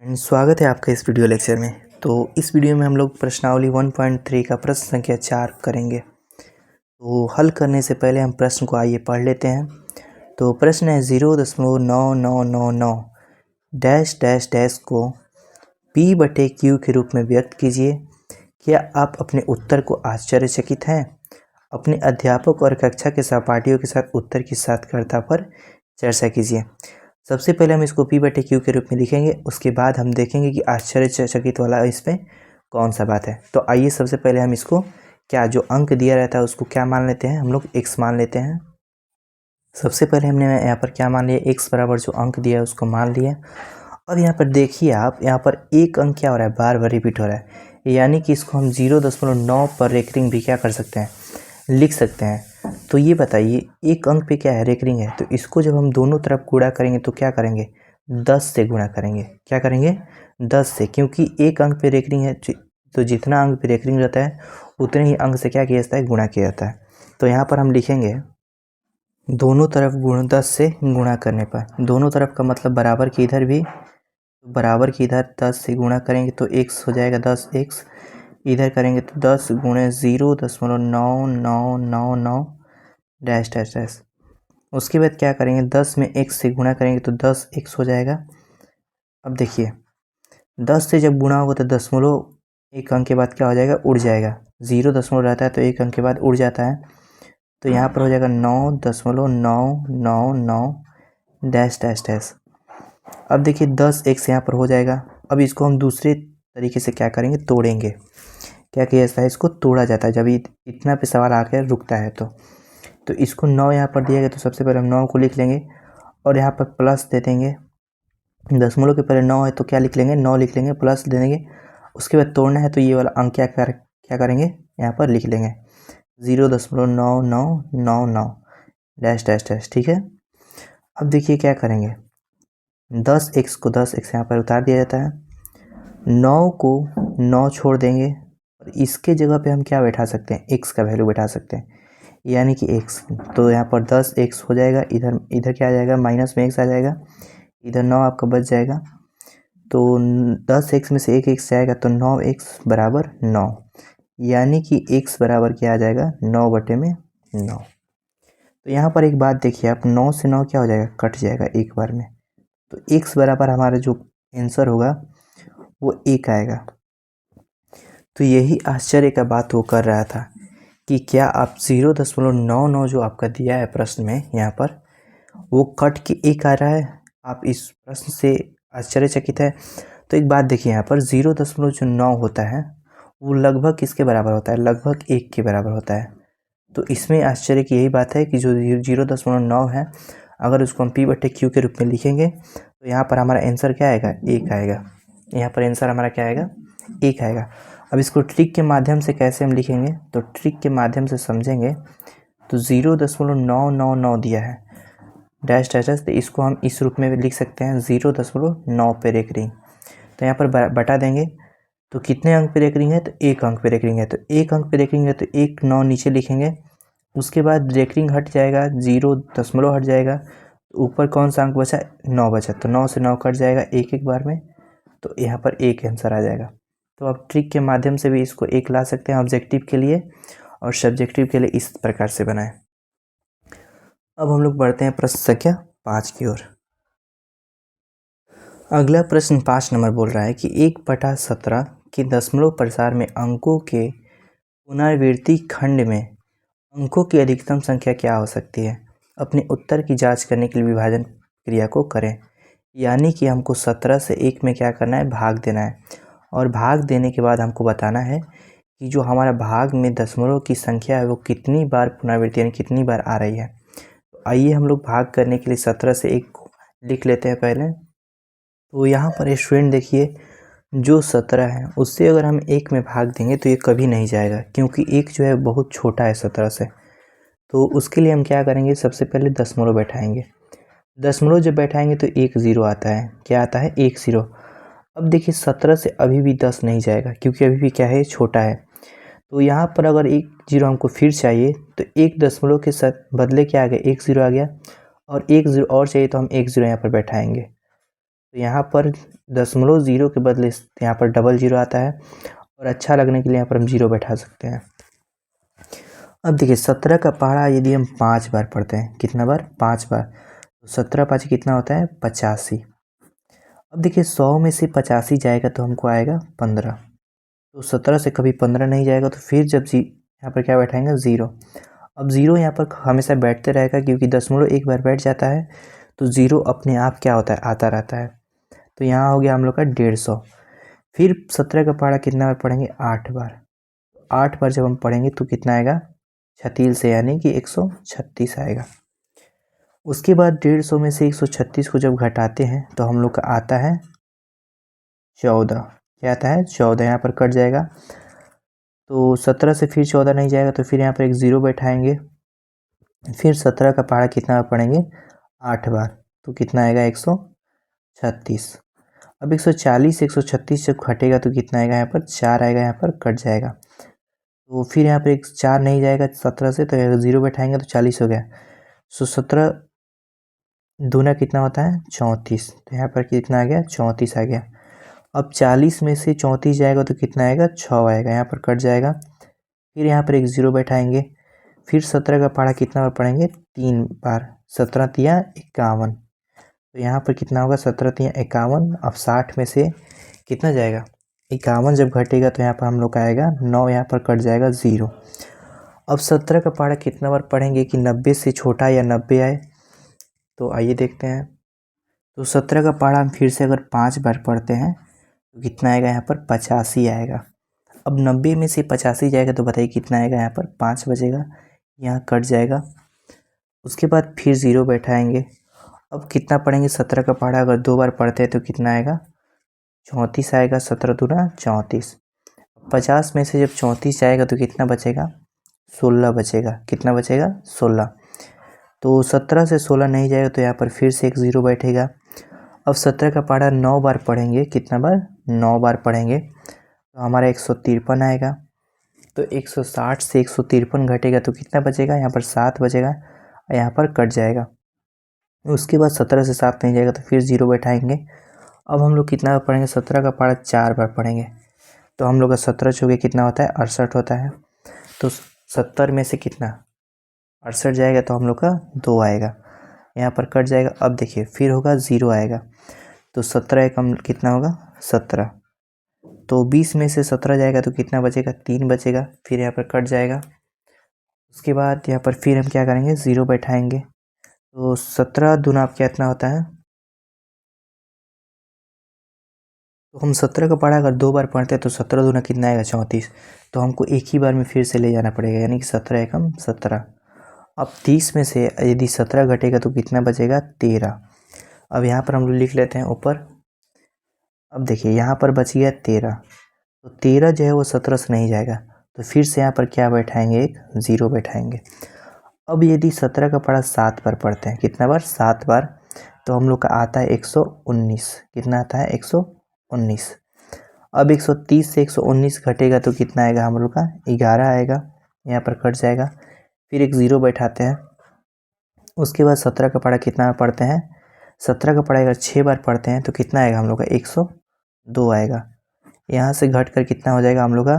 स्वागत है आपका इस वीडियो लेक्चर में। तो इस वीडियो में हम लोग प्रश्नावली 1.3 का प्रश्न संख्या 4 करेंगे। तो हल करने से पहले हम प्रश्न को आइए पढ़ लेते हैं। तो प्रश्न है 0.9999 डैश डैश डैश को P/Q के रूप में व्यक्त कीजिए। क्या आप अपने उत्तर को आश्चर्यचकित हैं? अपने अध्यापक और कक्षा के सहपाठियों के साथ उत्तर की सार्थकता पर चर्चा कीजिए। सबसे पहले हम इसको P/Q के रूप में लिखेंगे, उसके बाद हम देखेंगे कि आश्चर्यचकित वाला इसमें कौन सा बात है। तो आइए सबसे पहले हम इसको क्या जो अंक दिया रहता है उसको क्या मान लेते हैं, हम लोग x मान लेते हैं। सबसे पहले हमने यहाँ पर क्या मान लिया, x बराबर जो अंक दिया है उसको मान लिया। अब यहाँ पर देखिए आप, यहाँ पर एक अंक क्या हो रहा है, बार बार रिपीट हो रहा है, यानी कि इसको हम 0.9 पर रेकरिंग भी क्या कर सकते हैं, लिख सकते हैं। तो ये बताइए एक अंक पे क्या है, रेकरिंग है, तो इसको जब हम दोनों तरफ गुणा करेंगे तो क्या करेंगे, 10 से गुणा करेंगे। क्या करेंगे, 10 से, क्योंकि एक अंक पे रेकरिंग है तो जितना अंक पे रेकरिंग रहता है उतने ही अंक से क्या किया जाता है, गुणा किया जाता है। तो यहाँ पर हम लिखेंगे दोनों तरफ 10 से गुणा करने पर, दोनों तरफ का मतलब बराबर की इधर भी, बराबर की इधर 10 से गुणा करेंगे तो x हो जाएगा 10x, इधर करेंगे तो 10 गुणे 0.9999 डैश डैश डैश। उसके बाद क्या करेंगे, 10 में x से गुणा करेंगे तो 10x हो जाएगा। अब देखिए 10 से जब गुणा होगा तो दशमलव एक अंक के बाद क्या हो जाएगा, उड़ जाएगा। 0 दशमलव रहता है तो एक अंक के बाद उड़ जाता है, तो यहाँ पर हो जाएगा 9.999 डैश डैश डैश। अब देखिए 10x यहाँ पर हो जाएगा। अब इसको हम दूसरे तरीके से क्या करेंगे, तोड़ेंगे। क्या किया जाता है, इसको तोड़ा जाता है जब इतना पे सवाल आकर रुकता है। तो इसको 9 यहाँ पर दिया गया, तो सबसे पहले हम 9 को लिख लेंगे और यहाँ पर प्लस दे देंगे। दशमलव के पहले 9 है तो क्या लिख लेंगे, 9 लिख लेंगे, प्लस दे देंगे। उसके बाद तोड़ना है तो ये वाला अंक क्या करेंगे, यहाँ पर लिख लेंगे 0.9999 डैश डैश डैश। ठीक है। अब देखिए क्या करेंगे, 10x को 10x यहाँ पर उतार दिया जाता है, 9 को 9 छोड़ देंगे और इसके जगह पे हम क्या बैठा सकते हैं, x का वैल्यू बैठा सकते हैं, यानी कि x। तो यहाँ पर 10x हो जाएगा, इधर क्या आ जाएगा, माइनस में x आ जाएगा, इधर 9 आपका बच जाएगा। तो 10x में से एक x जाएगा तो 9x बराबर 9, यानी कि x बराबर क्या आ जाएगा, 9/9। तो यहाँ पर एक बात देखिए आप, 9 से 9 क्या हो जाएगा, कट जाएगा एक बार में, तो x बराबर हमारा जो आंसर होगा वो 1 आएगा। तो यही आश्चर्य का बात वो कर रहा था कि क्या आप 0.99 जो आपका दिया है प्रश्न में यहाँ पर, वो कट के 1 आ रहा है, आप इस प्रश्न से आश्चर्यचकित है। तो एक बात देखिए यहाँ पर 0.9 होता है वो लगभग किसके बराबर होता है, लगभग 1 के बराबर होता है। तो इसमें आश्चर्य की यही बात है कि जो 0.9 है, अगर उसको हम P/Q के रूप में लिखेंगे तो यहाँ पर हमारा आंसर क्या आएगा, 1 आएगा। यहाँ पर आंसर हमारा क्या आएगा, 1 आएगा। अब इसको ट्रिक के माध्यम से कैसे हम लिखेंगे, तो ट्रिक के माध्यम से समझेंगे। तो 0.999 दिया है डैश डैश डैश, तो इसको हम इस रूप में लिख सकते हैं 0.9 पे रेकरिंग। तो यहाँ पर बटा देंगे, तो कितने अंक पे रेकरिंग है, तो 1 अंक पे रेकरिंग है, तो 1 अंक पे रेकरिंग है तो 1 9 नीचे लिखेंगे। उसके बाद रेकरिंग हट जाएगा, 0 दशमलव हट जाएगा, तो ऊपर कौन सा अंक बचा, 9 बचा, तो 9 से 9 कट जाएगा एक बार में, तो यहाँ पर 1 आंसर आ जाएगा। तो आप ट्रिक के माध्यम से भी इसको 1 ला सकते हैं ऑब्जेक्टिव के लिए, और सब्जेक्टिव के लिए इस प्रकार से बनाएं। अब हम लोग बढ़ते हैं प्रश्न संख्या 5 की ओर। अगला प्रश्न 5 नंबर बोल रहा है कि 1/17 के दशमलव प्रसार में अंकों के पुनरावृत्ति खंड में अंकों की अधिकतम संख्या क्या हो सकती है। अपने उत्तर की जांच करने के लिए विभाजन क्रिया को करें, यानी कि हमको 17 से 1 में क्या करना है, भाग देना है, और भाग देने के बाद हमको बताना है कि जो हमारा भाग में दशमलव की संख्या है वो कितनी बार पुनरावृत्ति यानी कितनी बार आ रही है। तो आइए हम लोग भाग करने के लिए 17 से 1 को लिख लेते हैं पहले। तो यहाँ पर स्टूडेंट देखिए, जो 17 है उससे अगर हम 1 में भाग देंगे तो ये कभी नहीं जाएगा, क्योंकि 1 जो है बहुत छोटा है 17 से। तो उसके लिए हम क्या करेंगे, सबसे पहले दशमलव बैठाएंगे। दशमलव जब बैठाएंगे तो 1 0 आता है, क्या आता है, 1 0। अब देखिए 17 से अभी भी 10 नहीं जाएगा, क्योंकि अभी भी क्या है, छोटा है। तो यहाँ पर अगर 1 0 हमको फिर चाहिए तो 1 दशमलव के साथ बदले क्या आ गया, 1 0 आ गया, और 1 0 और चाहिए तो हम 1 0 यहाँ पर बैठाएंगे। तो यहाँ पर 0.0 के बदले यहाँ पर डबल जीरो आता है, और अच्छा लगने के लिए यहाँ पर हम जीरो बैठा सकते हैं। अब देखिए 17 का पहाड़ा यदि हम 5 बार पढ़ते हैं, कितना बार? 5 बार, तो 17 5 कितना होता है? 85। अब देखिए 100 में से 85 जाएगा तो हमको आएगा 15। तो 17 से कभी 15 नहीं जाएगा, तो फिर जब यहाँ पर क्या बैठाएंगे? ज़ीरो। अब ज़ीरो यहाँ पर हमेशा बैठते रहेगा, क्योंकि 0.1 बार बैठ जाता है तो ज़ीरो अपने आप क्या होता है? आता रहता है। तो यहाँ हो गया हम लोग का 150। फिर 17 का पहाड़ा कितना बार पढ़ेंगे? 8 बार। 8 बार जब हम पढ़ेंगे तो कितना आएगा? 36 से, यानी कि 136 आएगा। उसके बाद 150 में से 136 को जब घटाते हैं तो हम लोग का आता है 14। क्या आता है? 14। यहाँ पर कट जाएगा, तो 17 से फिर 14 नहीं जाएगा, तो फिर यहाँ पर एक ज़ीरो बैठाएंगे। फिर 17 का पहाड़ा कितना बार पढ़ेंगे? 8 बार, तो कितना आएगा? 136। अब 140 136 जब घटेगा तो कितना आएगा? यहाँ पर 4 आएगा, यहाँ पर कट जाएगा। तो फिर यहाँ पर एक 4 नहीं जाएगा 17 से, तो ज़ीरो बैठाएंगे तो 40 हो गया। सो 17 दूना कितना होता है? 34। तो यहाँ पर कितना आ गया? 34 आ गया। अब 40 में से 34 जाएगा तो कितना आएगा? 6 आएगा, यहाँ पर कट जाएगा। फिर यहाँ पर एक ज़ीरो बैठाएंगे। फिर 17 का पहाड़ा कितना बार पढ़ेंगे? 3 बार। 17 तिया 51। तो यहाँ पर कितना होगा? 17 तिया 51। अब 60 में से कितना जाएगा? 51 जब घटेगा तो यहाँ पर हम लोग का आएगा 9, यहाँ पर कट जाएगा ज़ीरो। अब 17 का पहाड़ा कितना बार पढ़ेंगे कि 90 से छोटा या 90 आए? तो आइए देखते हैं। तो 17 का पहाड़ा हम फिर से अगर 5 बार पढ़ते हैं तो कितना आएगा? यहाँ पर 85 आएगा। अब 90 में से 85 जाएगा तो बताइए कितना आएगा? यहाँ पर 5 बचेगा, यहाँ कट जाएगा। उसके बाद फिर ज़ीरो बैठाएंगे। अब कितना पढ़ेंगे? 17 का पहाड़ा अगर 2 बार पढ़ते हैं तो कितना आएगा? 34 आएगा। 17 दूना 34। 50 में से जब 34 जाएगा तो कितना बचेगा? 16 बचेगा। कितना बचेगा? 16। तो 17 से 16 नहीं जाएगा तो यहाँ पर फिर से एक ज़ीरो बैठेगा। अब 17 का पहाड़ा 9 बार पढ़ेंगे। कितना बार? 9 बार पढ़ेंगे तो हमारा 153 आएगा। तो 160 से 153 घटेगा तो कितना बचेगा? यहाँ पर 7 बचेगा, यहाँ पर कट जाएगा। उसके बाद 17 से 7 नहीं जाएगा तो फिर ज़ीरो बैठाएंगे। अब हम लोग कितना बार पढ़ेंगे? 17 का पहाड़ा 4 बार पढ़ेंगे, तो हम लोग का 17 चौके कितना होता है? 68 होता है। तो 70 में से कितना? 68 जाएगा तो हम लोग का 2 आएगा, यहाँ पर कट जाएगा। अब देखिए फिर होगा ज़ीरो आएगा, तो 17 एकम कितना होगा? 17। तो 20 में से 17 जाएगा तो कितना बचेगा? 3 बचेगा, फिर यहाँ पर कट जाएगा। उसके बाद यहाँ पर फिर हम क्या करेंगे? ज़ीरो बैठाएंगे। तो 17 दूना आप कितना होता है? तो हम 17 का पहाड़ा अगर 2 बार पढ़ते हैं तो 17 दूना कितना आएगा? 34। तो हमको एक ही बार में फिर से ले जाना पड़ेगा, यानी कि 17 एकम 17। अब 30 में से यदि 17 घटेगा तो कितना बचेगा? 13। अब यहाँ पर हम लोग लिख लेते हैं ऊपर। अब देखिए यहाँ पर बच गया 13, तो 13 जो है वो 17 से नहीं जाएगा, तो फिर से यहाँ पर क्या बैठाएंगे? एक ज़ीरो बैठाएंगे। अब यदि 17 का पहाड़ा 7 बार पढ़ते हैं, कितना बार? 7 बार, तो हम लोग का आता है 119। कितना आता है? 119। अब 130 से 119 घटेगा तो कितना आएगा? हम लोग का 11 आएगा, यहाँ पर कट जाएगा। फिर एक ज़ीरो बैठाते हैं। उसके बाद 17 का पहाड़ा कितना बार पढ़ते हैं? 17 का पहाड़ा अगर 6 बार पढ़ते हैं तो कितना आएगा? हम लोग का 102 आएगा। यहाँ से घट कर कितना हो जाएगा? हम लोग का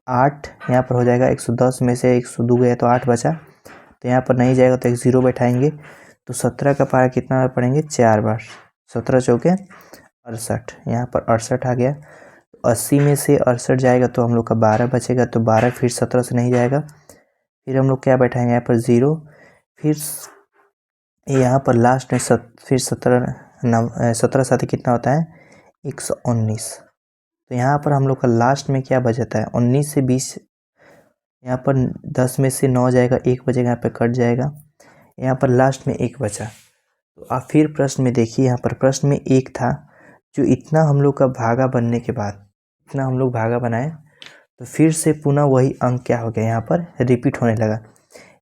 8, यहाँ पर हो जाएगा 110 में से 102 गया तो 8 बचा, तो यहाँ पर नहीं जाएगा तो एक ज़ीरो बैठाएंगे। तो 17 का पहाड़ा कितना बार पढ़ेंगे? 4 बार। 17 चौके 68, यहाँ पर 68 आ गया। 80 में से 68 जाएगा तो हम लोग का 12 बचेगा, तो 12 फिर 17 से नहीं जाएगा, फिर हम लोग क्या बैठाएंगे? यहाँ पर ज़ीरो। फिर यहाँ पर लास्ट में फिर 17 साथ कितना होता है? 119। तो यहाँ पर हम लोग का लास्ट में क्या बचता है? 19 से 20, यहाँ पर 10 में से 9 जाएगा, 1 बचेगा, यहाँ पर कट जाएगा। यहाँ पर लास्ट में 1 बचा। तो आप फिर प्रश्न में देखिए, यहाँ पर प्रश्न में 1 था, जो इतना हम लोग का भागा बनने के बाद, इतना हम लोग भागा बनाए तो फिर से पुनः वही अंक क्या हो गया? यहाँ पर रिपीट होने लगा,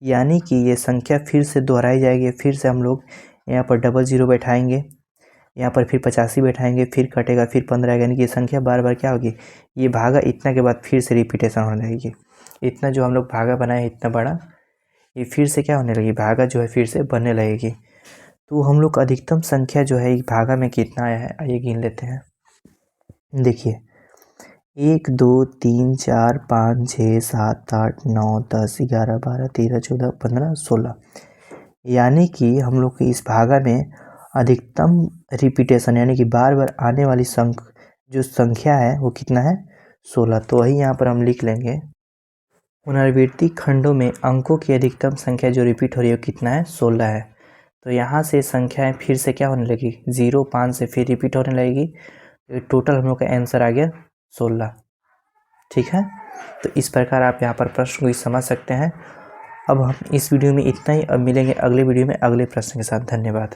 यानी कि ये संख्या फिर से दोहराई जाएगी। फिर से हम लोग यहाँ पर डबल ज़ीरो बैठाएंगे, यहाँ पर फिर 85 बैठाएंगे, फिर कटेगा, फिर 15 आएगा, यानी कि ये संख्या बार बार क्या होगी? ये भागा इतना के बाद फिर से रिपीटेशन होने लगेगी। इतना जो हम लोग भागा बनाए इतना बड़ा, ये फिर से क्या होने लगी? भागा जो है फिर से बनने लगेगी। तो हम लोग अधिकतम संख्या जो है एक भागा में कितना आया है, आइए गिन लेते हैं। देखिए 1 2 3 4 5 6 7 8 9 10 11 12 13 14 15 16, यानी कि हम लोग के इस भागा में अधिकतम रिपीटेशन यानी कि बार बार आने वाली जो संख्या है वो कितना है, 16। तो वही यहाँ पर हम लिख लेंगे, पुनरावृत्ति खंडों में अंकों की अधिकतम संख्या जो रिपीट हो रही है वो कितना है, 16 है। तो यहाँ से संख्याएं फिर से क्या होने लगी, 0 5 से फिर रिपीट होने लगेगी। तो टोटल हम लोग का आंसर आ गया 16। ठीक है, तो इस प्रकार आप यहाँ पर प्रश्न को समझ सकते हैं। अब हम इस वीडियो में इतना ही, अब मिलेंगे अगले वीडियो में अगले प्रश्न के साथ। धन्यवाद।